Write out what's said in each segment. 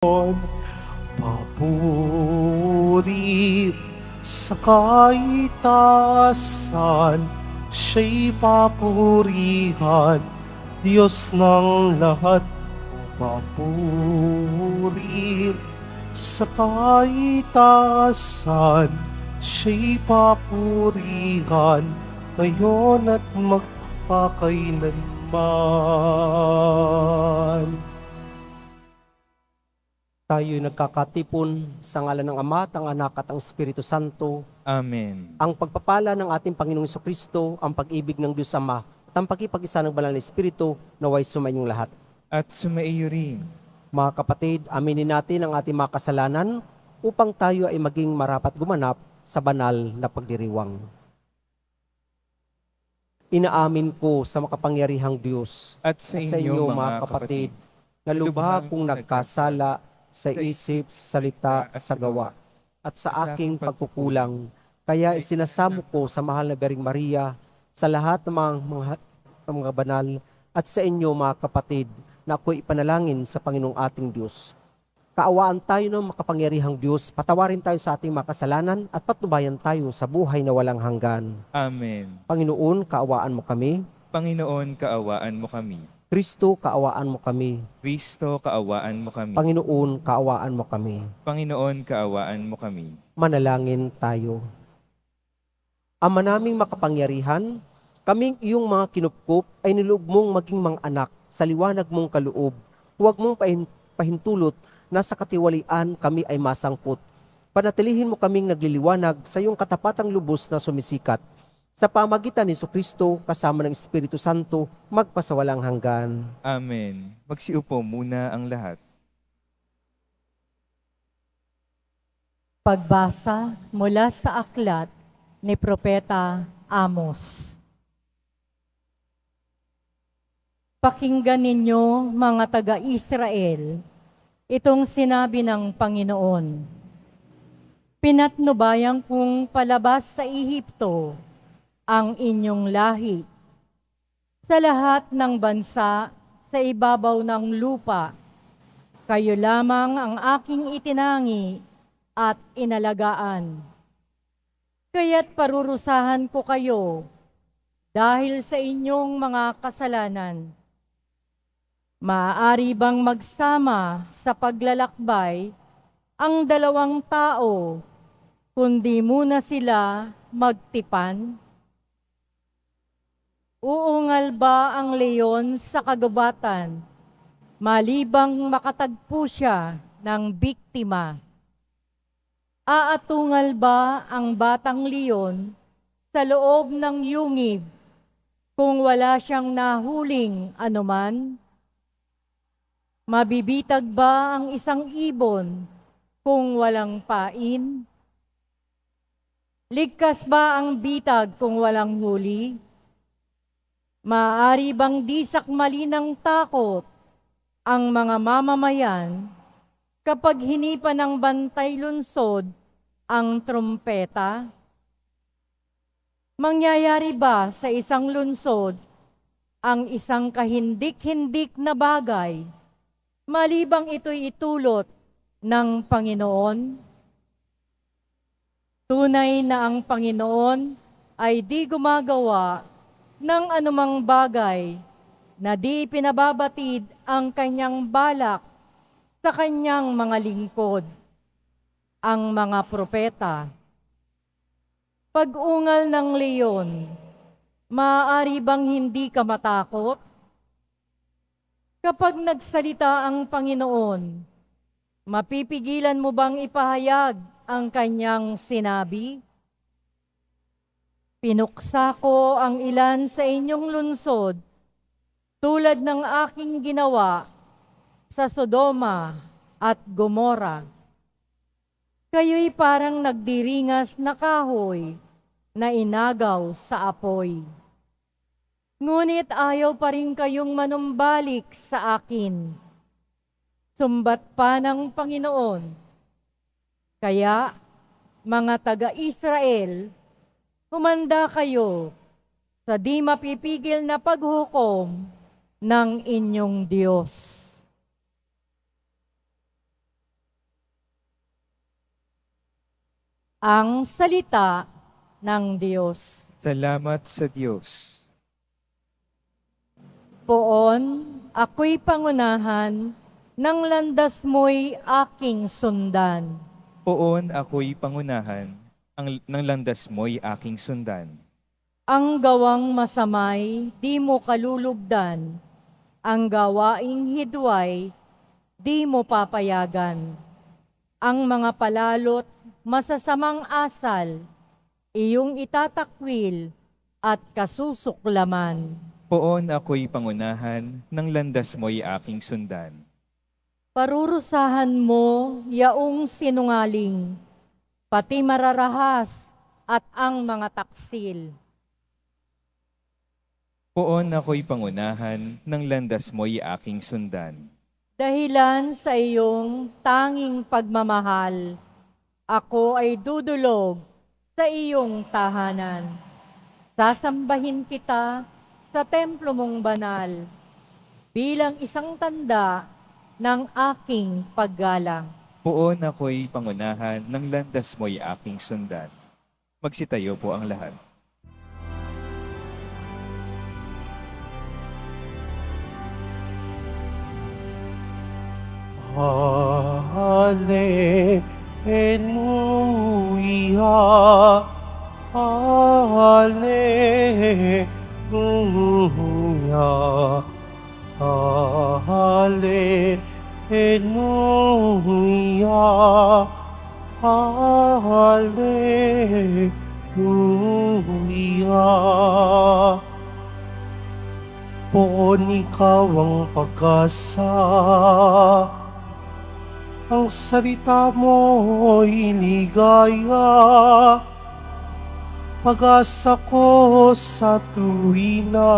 Papuri sa kaitaasan, siya'y papurihan, Diyos ng lahat. Papuri sa kaitaasan, siya'y papurihan, ngayon at magpakailanman. Tayo'y nagkakatipon sa ngalan ng Ama at ang Anak at ang Espiritu Santo. Amen. Ang pagpapala ng ating Panginoong Jesucristo, ang pag-ibig ng Diyos Ama, at ang pagkipag-isa ng Banal na Espiritu, naway sumainyong lahat. At sumaiyo rin. Mga kapatid, aminin natin ang ating mga kasalanan upang tayo ay maging marapat gumanap sa banal na pagdiriwang. Inaamin ko sa makapangyarihang Diyos At sa inyo, mga kapatid, na lubha kong nagkasala sa isip, salita, sa gawa, at sa aking pagkukulang. Kaya isinasamo ko sa mahal na Bering Maria, sa lahat ng mga banal, at sa inyo mga kapatid, na ako'y ipanalangin sa Panginoong ating Diyos. Kaawaan tayo ng makapangyarihang Diyos, patawarin tayo sa ating mga kasalanan, at patnubayan tayo sa buhay na walang hanggan. Amen. Panginoon, kaawaan mo kami. Panginoon, kaawaan mo kami. Kristo, kaawaan mo kami. Kristo, kaawaan mo kami. Panginoon, kaawaan mo kami. Panginoon, kaawaan mo kami. Manalangin tayo. Ama naming makapangyarihan, kaming iyong mga kinupkup ay niloob mong maging mga anak sa liwanag mong kaloob. Huwag mong pahintulot na sa katiwalian kami ay masangkot. Panatilihin mo kaming nagliliwanag sa iyong katapatang lubos na sumisikat. Sa pamagitan ni Jesucristo kasama ng Espiritu Santo, magpasawalang hanggan. Amen. Magsiupo muna ang lahat. Pagbasa mula sa aklat ni Propeta Amos. Pakinggan ninyo, mga taga-Israel, itong sinabi ng Panginoon. Pinatnubayan kong palabas sa Ehipto ang inyong lahi. Sa lahat ng bansa sa ibabaw ng lupa, kayo lamang ang aking itinangi at inalagaan. Kaya't parurusahan ko kayo dahil sa inyong mga kasalanan. Maaari bang magsama sa paglalakbay ang dalawang tao, kundi muna sila magtipan? Uungal ba ang leon sa kagubatan, malibang makatagpo siya ng biktima? Aatungal ba ang batang leon sa loob ng yungib kung wala siyang nahuling anuman? Mabibitag ba ang isang ibon kung walang pain? Ligkas ba ang bitag kung walang huli? Maaari bang di sakmali ng takot ang mga mamamayan kapag hinipa ng bantay lunsod ang trumpeta? Mangyayari ba sa isang lunsod ang isang kahindik-hindik na bagay, malibang ito'y itulot ng Panginoon? Tunay na ang Panginoon ay di gumagawa ng anumang bagay na di pinababatid ang kanyang balak sa kanyang mga lingkod, ang mga propeta. Pag-ungal ng leon, maaari bang hindi ka matakot? Kapag nagsalita ang Panginoon, mapipigilan mo bang ipahayag ang kanyang sinabi? Pinuksa ko ang ilan sa inyong lunsod tulad ng aking ginawa sa Sodoma at Gomora. Kayo'y parang nagdiringas na kahoy na inagaw sa apoy. Ngunit ayaw pa rin kayong manumbalik sa akin. Sumbat pa ng Panginoon. Kaya, mga taga-Israel, humanda kayo sa di mapipigil na paghukom ng inyong Diyos. Ang salita ng Diyos. Salamat sa Diyos. Poon, ako'y pangunahan, ng landas mo'y aking sundan. Poon ako'y pangunahan, ng landas mo'y aking sundan. Ang gawang masamay, di mo kalulugdan. Ang gawaing hidway, di mo papayagan. Ang mga palalot, masasamang asal, iyong itatakwil at kasusuklaman. Poon ako'y pangunahan, ng landas mo'y aking sundan. Parurusahan mo yaong sinungaling, pati mararahas at ang mga taksil. Poon ako'y pangunahan, ng landas mo'y aking sundan. Dahilan sa iyong tanging pagmamahal, ako ay dudulog sa iyong tahanan. Sasambahin kita sa templo mong banal bilang isang tanda ng aking paggalang. Poon ako'y pangunahan, ng landas mo'y aking sundan. Magsitayo po ang lahat. Hallelujah, Hallelujah, Hallelujah, Hallelujah. Poon ikaw ang pag-asa, ang salita mo'y ligaya, pag-asa ko sa tuwina.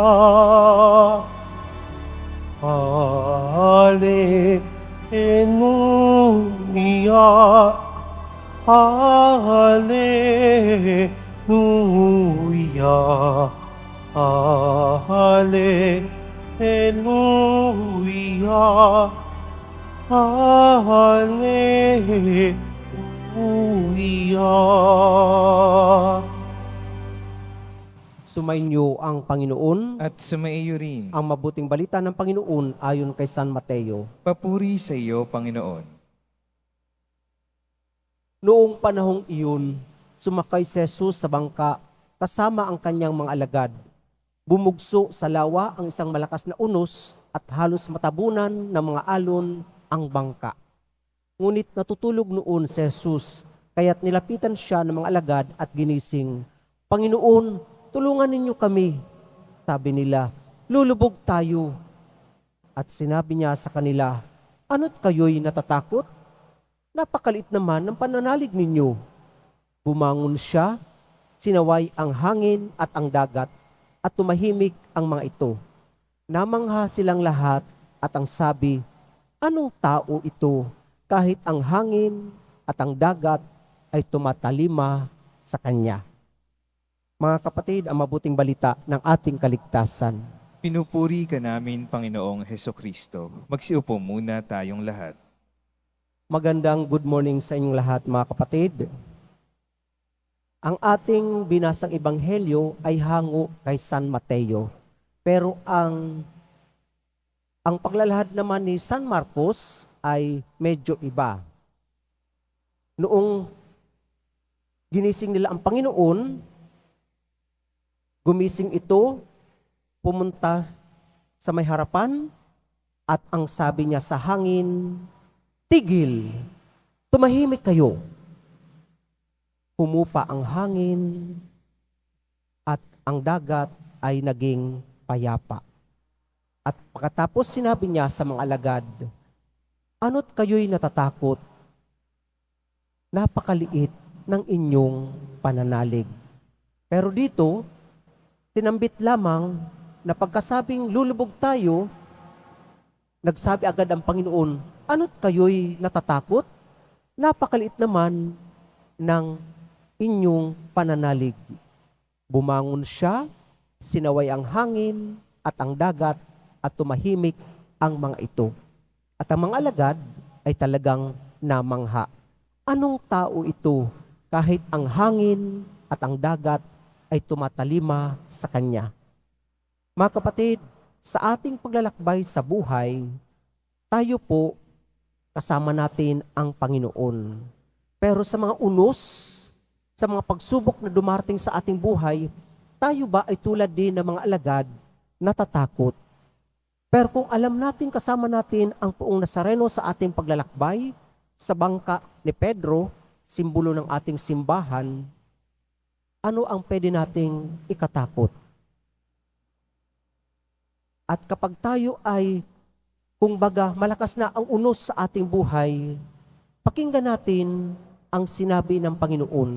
Hallelujah, Hallelujah, Hallelujah, Hallelujah. Sumainyo ang Panginoon. At sumaiyo rin. Ang mabuting balita ng Panginoon ayon kay San Mateo. Papuri sa iyo, Panginoon. Noong panahong iyon, sumakay si Jesus sa bangka kasama ang kanyang mga alagad. Bumugso sa lawa ang isang malakas na unos at halos matabunan ng mga alon ang bangka. Ngunit natutulog noon si Jesus, kaya't nilapitan siya ng mga alagad at ginising. Panginoon, tulungan ninyo kami. Sabi nila, lulubog tayo. At sinabi niya sa kanila, ano't kayo'y natatakot? Napakaliit naman ng pananalig ninyo. Bumangon siya, sinaway ang hangin at ang dagat, at tumahimik ang mga ito. Namangha silang lahat at ang sabi, anong tao ito kahit ang hangin at ang dagat ay tumatalima sa kanya? Mga kapatid, ang mabuting balita ng ating kaligtasan. Pinupuri ka namin, Panginoong Hesukristo. Magsiupo muna tayong lahat. Magandang good morning sa inyong lahat, mga kapatid. Ang ating binasang ebanghelyo ay hango kay San Mateo. Pero ang paglalahad naman ni San Marcos ay medyo iba. Noong ginising nila ang Panginoon, gumising ito, pumunta sa may harapan, at ang sabi niya sa hangin, tigil, tumahimik kayo. Humupa ang hangin at ang dagat ay naging payapa. At pagkatapos sinabi niya sa mga alagad, ano't kayo'y natatakot? Napakaliit ng inyong pananalig. Pero dito, sinambit lamang na pagkasabing lulubog tayo, nagsabi agad ang Panginoon, ano't kayo'y natatakot? Napakaliit naman ng inyong pananalig. Bumangon siya, sinaway ang hangin at ang dagat at tumahimik ang mga ito. At ang mga alagad ay talagang namangha. Anong tao ito kahit ang hangin at ang dagat ay tumatalima sa Kanya. Mga kapatid, sa ating paglalakbay sa buhay, tayo po kasama natin ang Panginoon. Pero sa mga unos, sa mga pagsubok na dumarating sa ating buhay, tayo ba ay tulad din ng mga alagad natatakot? Pero kung alam natin kasama natin ang Poong Nazareno sa ating paglalakbay, sa bangka ni Pedro, simbolo ng ating simbahan, ano ang pwede nating ikatakot? At kapag tayo ay, kumbaga, malakas na ang unos sa ating buhay, pakinggan natin ang sinabi ng Panginoon.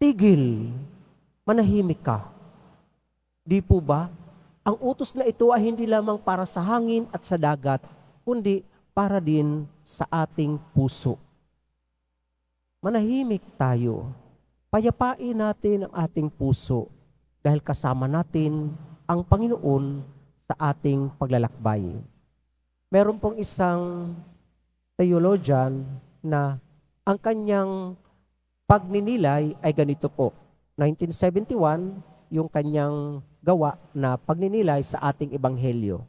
Tigil, manahimik ka. Di po ba? Ang utos na ito ay hindi lamang para sa hangin at sa dagat, kundi para din sa ating puso. Manahimik tayo. Payapain natin ang ating puso dahil kasama natin ang Panginoon sa ating paglalakbay. Meron pong isang theologian na ang kanyang pagninilay ay ganito po. 1971, yung kanyang gawa na pagninilay sa ating ebanghelyo.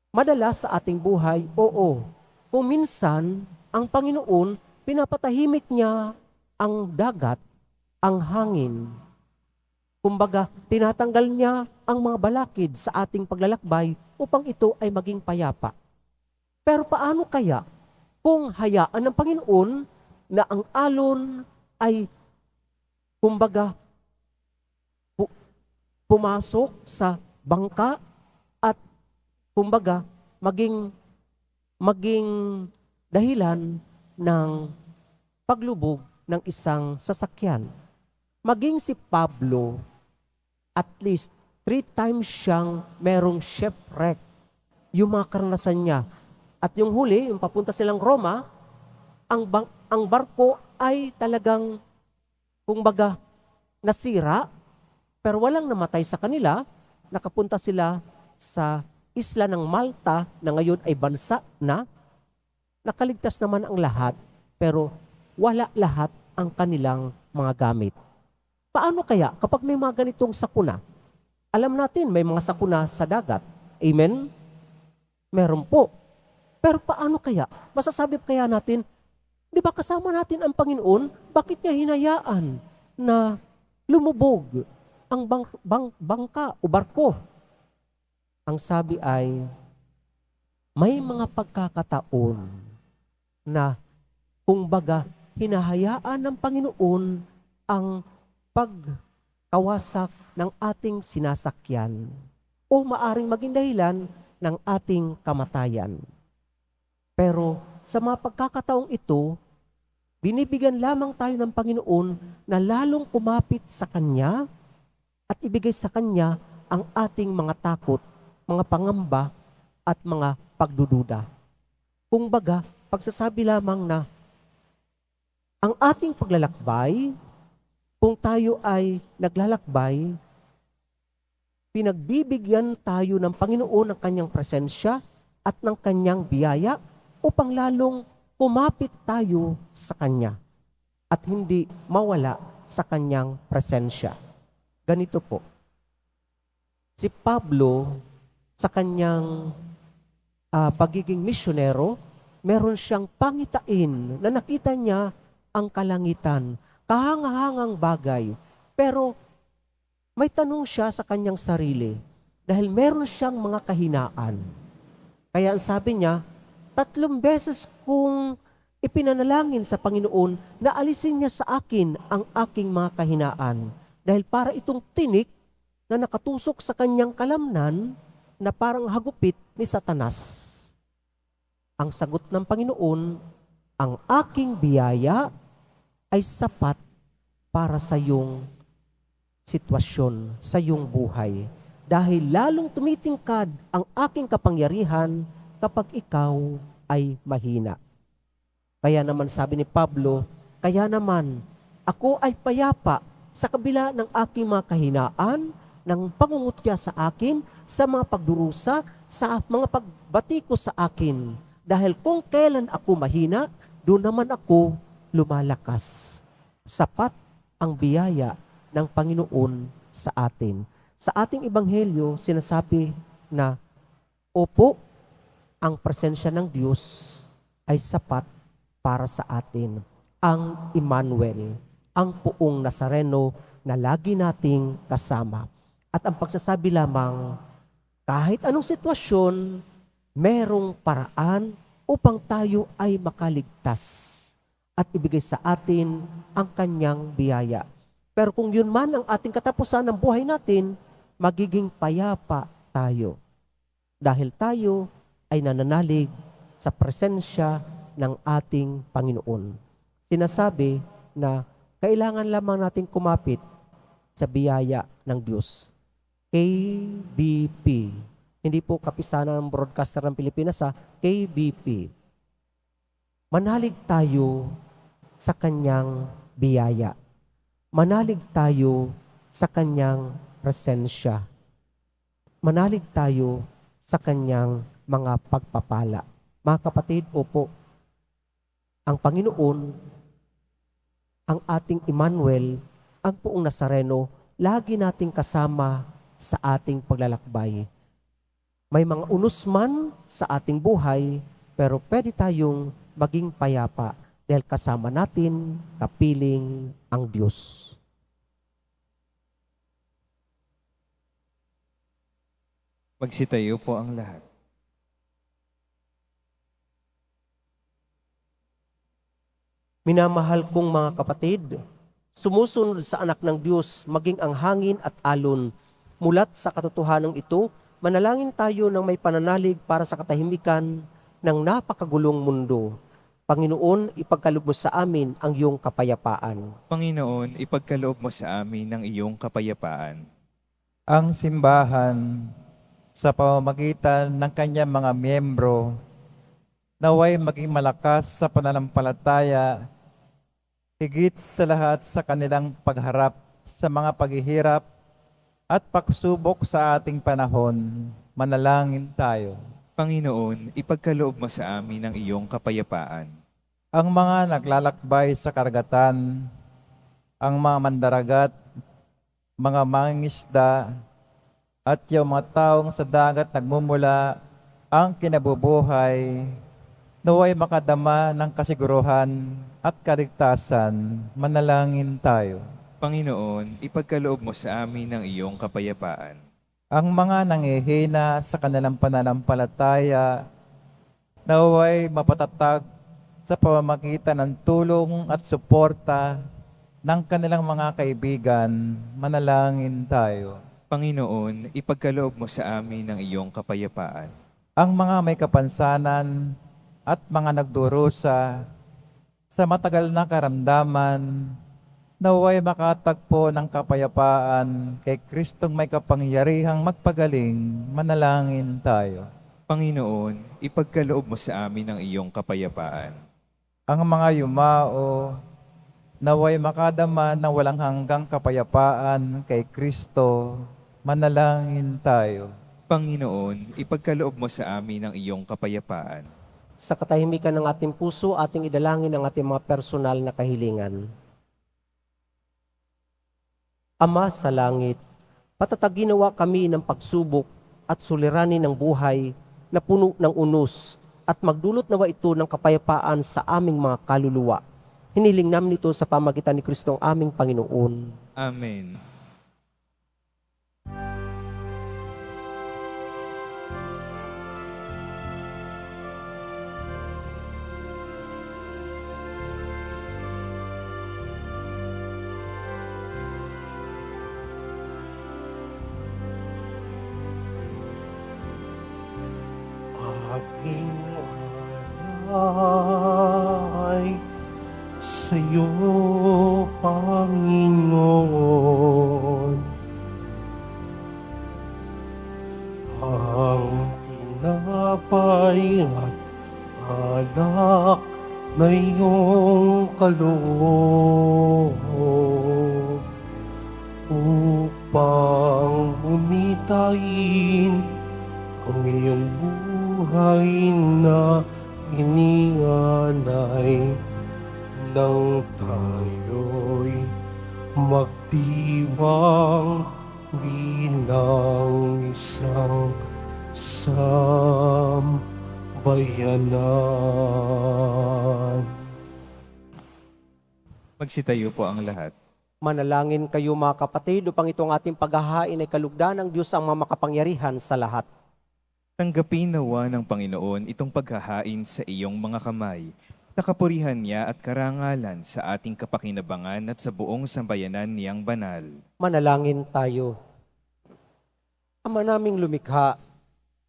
Madalas sa ating buhay, oo, kung minsan ang Panginoon, pinapatahimik niya ang dagat, ang hangin. Kumbaga, tinatanggal niya ang mga balakid sa ating paglalakbay upang ito ay maging payapa. Pero paano kaya kung hayaan ng Panginoon na ang alon ay, kumbaga, pumasok sa bangka at, kumbaga, maging dahilan ng paglubog ng isang sasakyan. Maging si Pablo, at least 3 times siyang merong shipwreck. Yung mga karanasan niya. At yung huli, yung papunta silang Roma, ang barko ay talagang, kumbaga, nasira, pero walang namatay sa kanila. Nakapunta sila sa isla ng Malta na ngayon ay bansa na. Nakaligtas naman ang lahat, pero wala lahat ang kanilang mga gamit. Paano kaya kapag may mga ganitong sakuna? Alam natin may mga sakuna sa dagat. Amen? Meron po. Pero paano kaya? Masasabi kaya natin, di ba kasama natin ang Panginoon? Bakit niya hinayaan na lumubog ang bangka o barko? Ang sabi ay, may mga pagkakataon na, kumbaga, hinahayaan ng Panginoon ang pagkawasak ng ating sinasakyan o maaring maging dahilan ng ating kamatayan. Pero sa mga pagkakataong ito, binibigyan lamang tayo ng Panginoon na lalong kumapit sa Kanya at ibigay sa Kanya ang ating mga takot, mga pangamba at mga pagdududa. Kung baga, pagsasabi lamang na ang ating paglalakbay, kung tayo ay naglalakbay, pinagbibigyan tayo ng Panginoon ng Kanyang presensya at ng Kanyang biyaya upang lalong kumapit tayo sa Kanya at hindi mawala sa Kanyang presensya. Ganito po, si Pablo sa kanyang pagiging misyonero, meron siyang pangitain na nakita niya ang kalangitan, kahangahangang bagay. Pero may tanong siya sa kanyang sarili dahil meron siyang mga kahinaan. Kaya ang sabi niya, 3 beses kong ipinanalangin sa Panginoon na alisin niya sa akin ang aking mga kahinaan. Dahil para itong tinik na nakatusok sa kanyang kalamnan na parang hagupit ni Satanas. Ang sagot ng Panginoon, ang aking biyaya ay sapat para sa iyong sitwasyon, sa iyong buhay. Dahil lalong tumitingkad ang aking kapangyarihan kapag ikaw ay mahina. Kaya naman sabi ni Pablo, kaya naman ako ay payapa sa kabila ng aking mga kahinaan, ng pangungutya sa akin, sa mga pagdurusa, sa mga pagbatiko sa akin. Dahil kung kailan ako mahina, doon naman ako lumalakas. sapat ang biyaya ng Panginoon sa atin. Sa ating ebanghelyo, sinasabi na, opo, ang presensya ng Diyos ay sapat para sa atin. Ang Emmanuel, ang Poong Nazareno na lagi nating kasama. At ang pagsasabi lamang, kahit anong sitwasyon, merong paraan upang tayo ay makaligtas at ibigay sa atin ang kanyang biyaya. Pero kung yun man ang ating katapusan ng buhay natin, magiging payapa tayo. Dahil tayo ay nananalig sa presensya ng ating Panginoon. Sinasabi na kailangan lamang natin kumapit sa biyaya ng Diyos. KBP. Hindi po kapisanan ng broadcaster ng Pilipinas, KBP. Manalig tayo sa kanyang biyaya. Manalig tayo sa kanyang presensya. Manalig tayo sa kanyang mga pagpapala. Mga kapatid, opo, ang Panginoon, ang ating Emmanuel, ang Poong Nazareno, lagi nating kasama sa ating paglalakbay. May mga unos man sa ating buhay, pero pwede tayong maging payapa dahil kasama natin, kapiling ang Diyos. Magsitayo po ang lahat. Minamahal kong mga kapatid, sumusunod sa anak ng Diyos, maging ang hangin at alon. Mulat sa katotohanan ito, manalangin tayo ng may pananalig para sa katahimikan ng napakagulong mundo. Panginoon, ipagkaloob mo sa amin ang iyong kapayapaan. Panginoon, ipagkaloob mo sa amin ng iyong kapayapaan. Ang simbahan sa pamamagitan ng kanyang mga miyembro naway maging malakas sa pananampalataya, higit sa lahat sa kanilang pagharap sa mga paghihirap at pagsubok sa ating panahon. Manalangin tayo. Panginoon, ipagkaloob mo sa amin ang iyong kapayapaan. Ang mga naglalakbay sa karagatan, ang mga mandaragat, mga mangingisda, at yung mga taong sa dagat nagmumula ang kinabubuhay, naway makadama ng kasiguruhan at kaligtasan. Manalangin tayo. Panginoon, ipagkaloob mo sa amin ang iyong kapayapaan. Ang mga nangihina sa kanilang pananampalataya, naway mapatatag sa pamamagitan ng tulong at suporta ng kanilang mga kaibigan. Manalangin tayo. Panginoon, ipagkaloob mo sa amin ang iyong kapayapaan. Ang mga may kapansanan at mga nagdurusa sa matagal na karamdaman, naway makatagpo ng kapayapaan kay Kristong may kapangyarihang magpagaling. Manalangin tayo. Panginoon, ipagkaloob mo sa amin ang iyong kapayapaan. Ang mga yumao, naway makadama ng walang hanggang kapayapaan kay Kristo. Manalangin tayo. Panginoon, ipagkaloob mo sa amin ang iyong kapayapaan. Sa katahimikan ng ating puso, ating idalangin ang ating mga personal na kahilingan. Ama sa langit, patataginawa kami ng pagsubok at suliranin ng buhay na puno ng unos at magdulot nawa ito ng kapayapaan sa aming mga kaluluwa. Hiniling namin ito sa pamagitan ni Kristong aming Panginoon. Amen. Aming alay sa'yo, Panginoon. Ang tinapay at alak na iyong kaloob upang humitayin ang iyong buhay na inialay nang tayo'y magdiwang bilang isang sambayanan. Magsitayo po ang lahat. Manalangin kayo mga kapatid upang itong ating paghahain ay kalugdan ng Diyos ang makapangyarihan sa lahat. Tanggapin nawa ng Panginoon itong paghahain sa iyong mga kamay, sa kapurihan niya at karangalan sa ating kapakinabangan at sa buong sambayanan niyang banal. Manalangin tayo. Ama naming lumikha,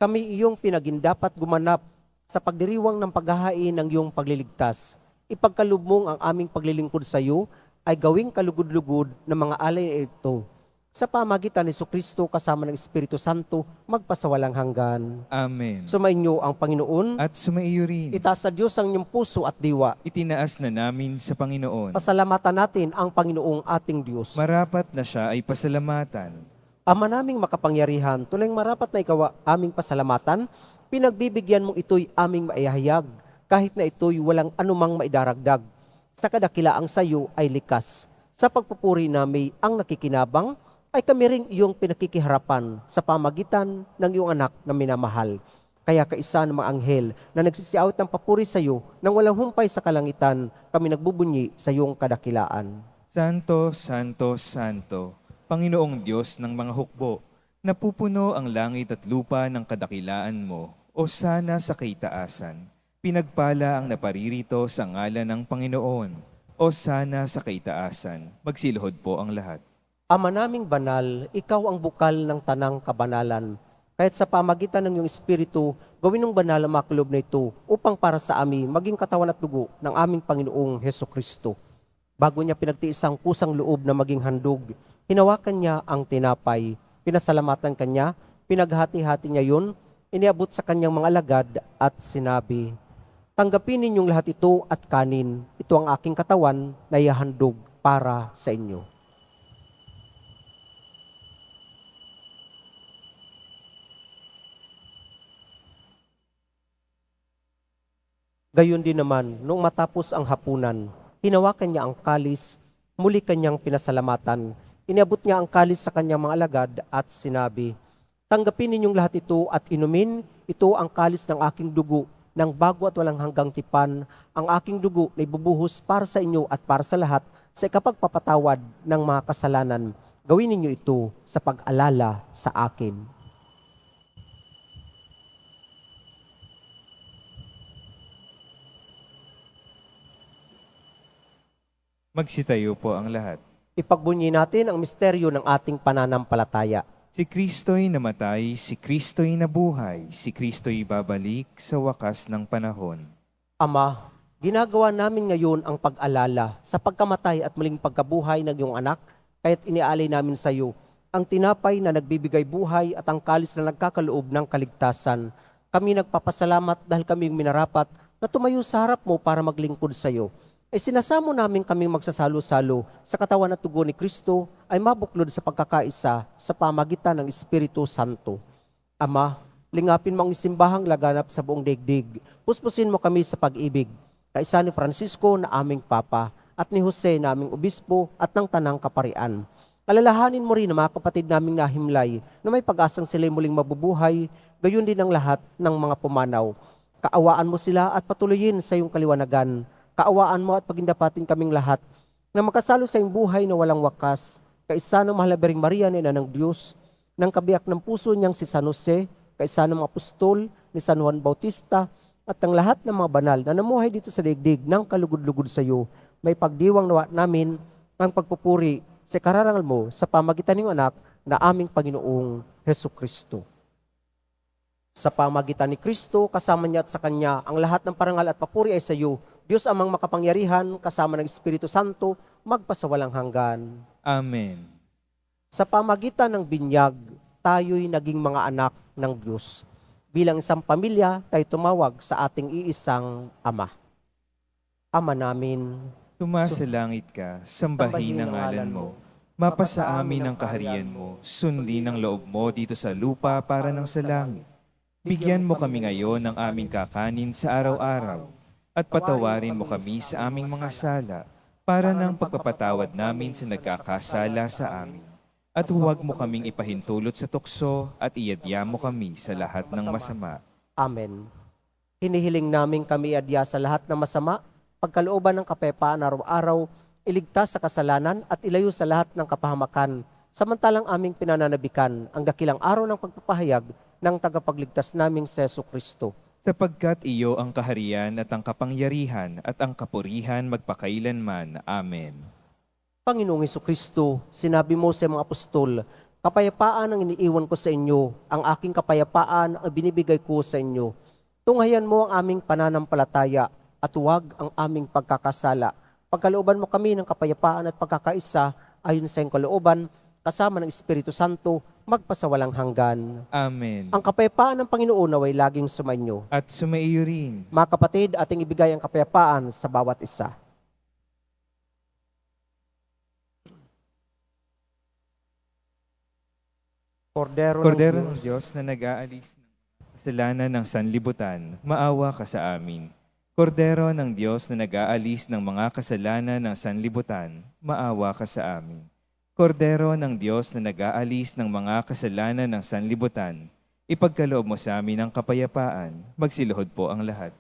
kami iyong pinagindapat gumanap sa pagdiriwang ng paghahain ng iyong pagliligtas. Ipagkalubmong ang aming paglilingkod sa iyo ay gawing kalugod-lugod ng mga alay na ito. Sa pamagitan ni Jesucristo kasama ng Espiritu Santo, magpasawalang hanggan. Amen. Sumainyo ang Panginoon. At sumaiyo rin. Itaas sa Diyos ang inyong puso at diwa. Itinaas na namin sa Panginoon. Pasalamatan natin ang Panginoong ating Diyos. Marapat na siya ay pasalamatan. Ama naming makapangyarihan, tuloy marapat na ikaw aming pasalamatan, pinagbibigyan mong ito'y aming maihayag, kahit na ito'y walang anumang maidaragdag. Sa kadakilaang sayo ay likas. Sa pagpupuri namin ang nakikinabang, ay kami ring iyong pinakikiharapan sa pamagitan ng iyong anak na minamahal. Kaya kaisa ng mga anghel na nagsisiawit ng papuri sa iyo nang walang humpay sa kalangitan, kami nagbubunyi sa iyong kadakilaan. Santo, Santo, Santo, Panginoong Diyos ng mga hukbo, napupuno ang langit at lupa ng kadakilaan mo, o sana sa kaitaasan. Pinagpala ang naparirito sa ngalan ng Panginoon, o sana sa kaitaasan. Magsiluhod po ang lahat. Ama naming banal, ikaw ang bukal ng tanang kabanalan. Kahit sa pamagitan ng iyong Espiritu, gawin ng banal ang mga kulob na ito upang para sa amin maging katawan at dugo ng aming Panginoong Hesukristo. Bago niya pinagtiis ang kusang loob na maging handog, hinawakan niya ang tinapay, pinasalamatan kanya, pinaghati-hati niya yun, iniabot sa kanyang mga alagad at sinabi, "Tanggapin ninyong lahat ito at kanin. Ito ang aking katawan na ihahandog para sa inyo." Gayon din naman, nung matapos ang hapunan, hinawakan niya ang kalis, muli kanyang pinasalamatan. Iniabot niya ang kalis sa kanyang mga alagad at sinabi, "Tanggapin ninyong lahat ito at inumin, ito ang kalis ng aking dugo, ng bago at walang hanggang tipan, ang aking dugo na ibubuhos para sa inyo at para sa lahat sa ikapagpapatawad ng mga kasalanan. Gawin ninyo ito sa pag-alala sa akin." Magsitayo po ang lahat. Ipagbunyi natin ang misteryo ng ating pananampalataya. Si Kristo'y namatay, si Kristo'y nabuhay, si Kristo'y babalik sa wakas ng panahon. Ama, ginagawa namin ngayon ang pag-alala sa pagkamatay at muling pagkabuhay ng iyong anak, kaya't iniaalay namin sa iyo ang tinapay na nagbibigay buhay at ang kalis na nagkakaloob ng kaligtasan. Kami nagpapasalamat dahil kami minarapat na tumayo sa harap mo para maglingkod sa iyo. Sinasamo namin kaming magsasalo-salo sa katawan at dugo ni Kristo ay mabuklod sa pagkakaisa sa pamagitan ng Espiritu Santo. Ama, lingapin mo ang isimbahang laganap sa buong daigdig. Puspusin mo kami sa pag-ibig. Kaisa ni Francisco na aming Papa at ni Jose na aming Obispo at ng Tanang Kaparian. Alalahanin mo rin ang mga kapatid naming nahimlay na may pag-asang sila'y muling mabubuhay, gayon din ang lahat ng mga pumanaw. Kaawaan mo sila at patuloyin sa iyong kaliwanagan. Kaawaan mo at pagindapatin kaming lahat na makasalo sa iyong buhay na walang wakas, kaisa ng mahal na Birheng Maria na ina ng Diyos, ng kabiyak ng puso niyang si San Jose, kaisa ng mga apostol ni San Juan Bautista, at ang lahat ng mga banal na namuhay dito sa daigdig ng kalugod-lugod sa iyo, may pagdiwang nawa namin ang pagpupuri sa kararangal mo sa pamagitan ng anak na aming Panginoong Hesukristo. Sa pamagitan ni Kristo, kasama niya at sa Kanya, ang lahat ng parangal at papuri ay sa iyo, Diyos amang makapangyarihan, kasama ng Espiritu Santo, magpasawalang hanggan. Amen. Sa pamagitan ng binyag, tayo'y naging mga anak ng Diyos. Bilang isang pamilya, tayo tumawag sa ating iisang Ama. Ama namin, Sumasalangit ka, sambahin ang ngalan mo. Mapasa amin ang kaharian mo, sundin ang loob mo dito sa lupa para ng sa langit. Bigyan mo kami ngayon ng aming kakanin sa araw-araw. At patawarin mo kami sa aming mga sala, para ng pagpapatawad namin sa nagkakasala sa amin. At huwag mo kaming ipahintulot sa tukso at iadya mo kami sa lahat ng masama. Amen. Hinihiling namin kami adya sa lahat ng masama, pagkalooban ng kapayapaan araw-araw, iligtas sa kasalanan at ilayo sa lahat ng kapahamakan, samantalang aming pinananabikan ang dakilang araw ng pagpapahayag ng tagapagligtas naming si Jesucristo. Sapagkat iyo ang kaharian at ang kapangyarihan at ang kapurihan magpakailanman. Amen. Panginoong Jesucristo, sinabi mo sa mga apostol, kapayapaan ang iniiwan ko sa inyo, ang aking kapayapaan ang binibigay ko sa inyo. Tunghayan mo ang aming pananampalataya at huwag ang aming pagkakasala. Pagkalooban mo kami ng kapayapaan at pagkakaisa ayon sa iyong kalooban, kasama ng Espiritu Santo, magpasawalang hanggan. Amen. Ang kapayapaan ng Panginoon naway laging sumainyo. At sumaiyo rin. Mga kapatid, ating ibigay ang kapayapaan sa bawat isa. Kordero ng Diyos na nag-aalis ng kasalanan ng sanlibutan, maawa ka sa amin. Kordero ng Diyos na nag-aalis ng mga kasalanan ng sanlibutan, maawa ka sa amin. Kordero ng Diyos na nag-aalis ng mga kasalanan ng sanlibutan, ipagkaloob mo sa amin ang kapayapaan, magsiluhod po ang lahat.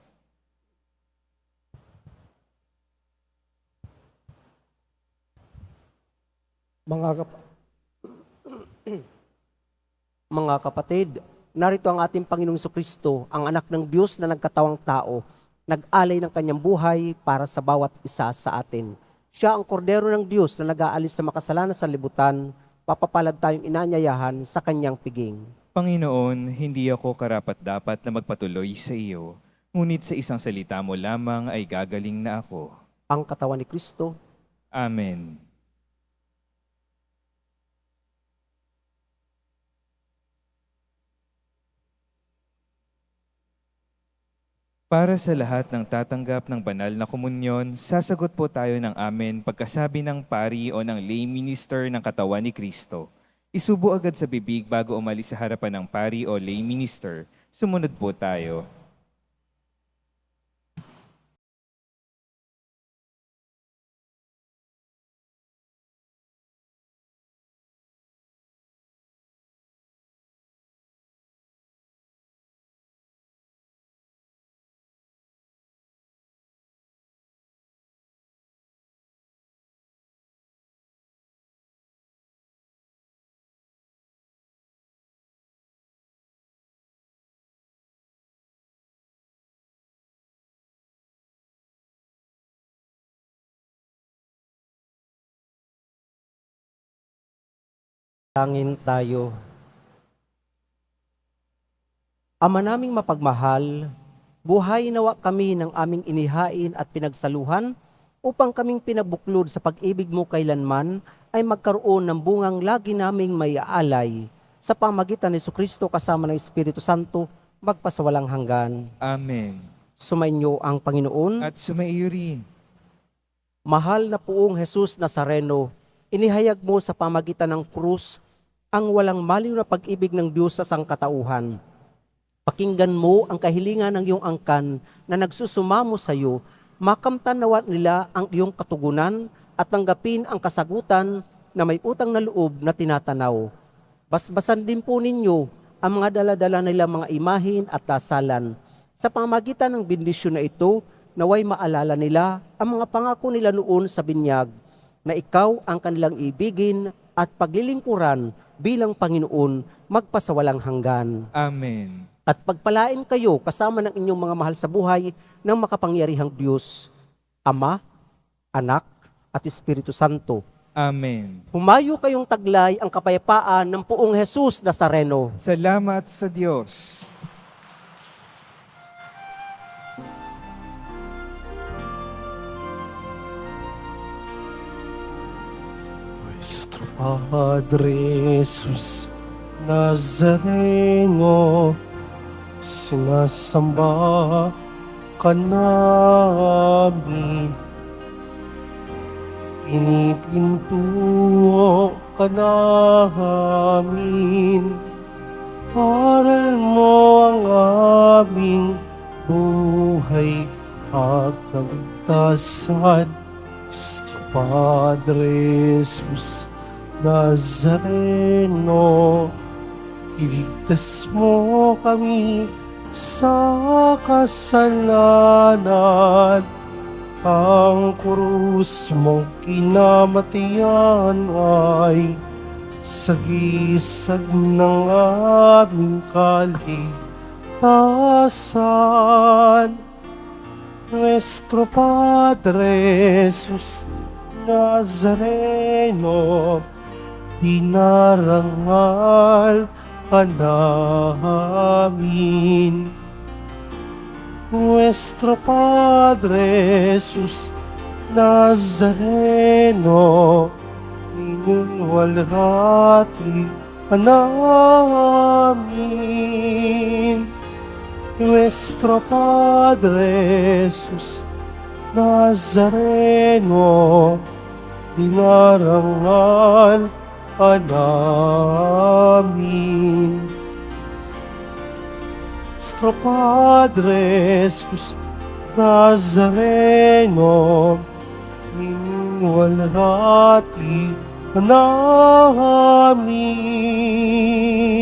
Mga kapatid, narito ang ating Panginoong Jesucristo, ang anak ng Diyos na nagkatawang tao, nag-alay ng kanyang buhay para sa bawat isa sa atin. Siya ang kordero ng Diyos na nag-aalis sa makasalanan sa libutan, papapalad tayong inanyayahan sa kanyang piging. Panginoon, hindi ako karapat-dapat na magpatuloy sa iyo, ngunit sa isang salita mo lamang ay gagaling na ako. Ang katawan ni Kristo. Amen. Para sa lahat ng tatanggap ng banal na komunyon, sasagot po tayo ng amen pagkasabi ng pari o ng lay minister ng katawan ni Kristo. Isubo agad sa bibig bago umalis sa harapan ng pari o lay minister. Sumunod po tayo. Tangin tayo. Ama naming mapagmahal, buhay nawa kami ng aming inihain at pinagsaluhan upang kaming pinabuklod sa pag-ibig mo kailanman ay magkaroon ng bungang lagi naming may aalay sa pamagitan ni Jesucristo kasama ng Espiritu Santo magpasawalang hanggan. Amen. Sumainyo ang Panginoon. At sumaiyo rin. Mahal na Poong Jesus Nazareno, inihayag mo sa pamagitan ng krus ang walang maliw na pag-ibig ng Diyos sa sangkatauhan. Pakinggan mo ang kahilingan ng iyong angkan na nagsusumamo sa iyo, makamtan nawa nila ang iyong katugunan at tanggapin ang kasagutan na may utang na loob na tinatanaw. Basbasan din po ninyo ang mga daladala nilang mga imahin at dasalan. Sa pamagitan ng bendisyon na ito, naway maalala nila ang mga pangako nila noon sa binyag, na ikaw ang kanilang ibigin at paglilingkuran bilang Panginoon magpasawalang hanggan. Amen. At pagpalain kayo kasama ng inyong mga mahal sa buhay ng makapangyarihang Diyos, Ama, Anak, at Espiritu Santo. Amen. Humayo kayong taglay ang kapayapaan ng Poong Jesus Nazareno. Salamat sa Diyos. Nuestro Padre Jesus Nazareno, sinasamba ka namin. Pinipintuo ka namin. Aral mo ang aming buhay pagkaligtasan, Cristo Padre Jesus Nazareno, iligtas mo kami sa kasalanan. Ang krus mong kinamatian ay sagisag ng aming kaligtasan. Nuestro Padre Jesus Nazareno, dinarangal ka namin. Nuestro Padre Jesus Nazareno, inuwalhati ka namin. Nuestro Padre Jesus Nazareno, dinarangal ka namin. Nuestro Padre Jesus Nazareno, inuwalhati ka namin.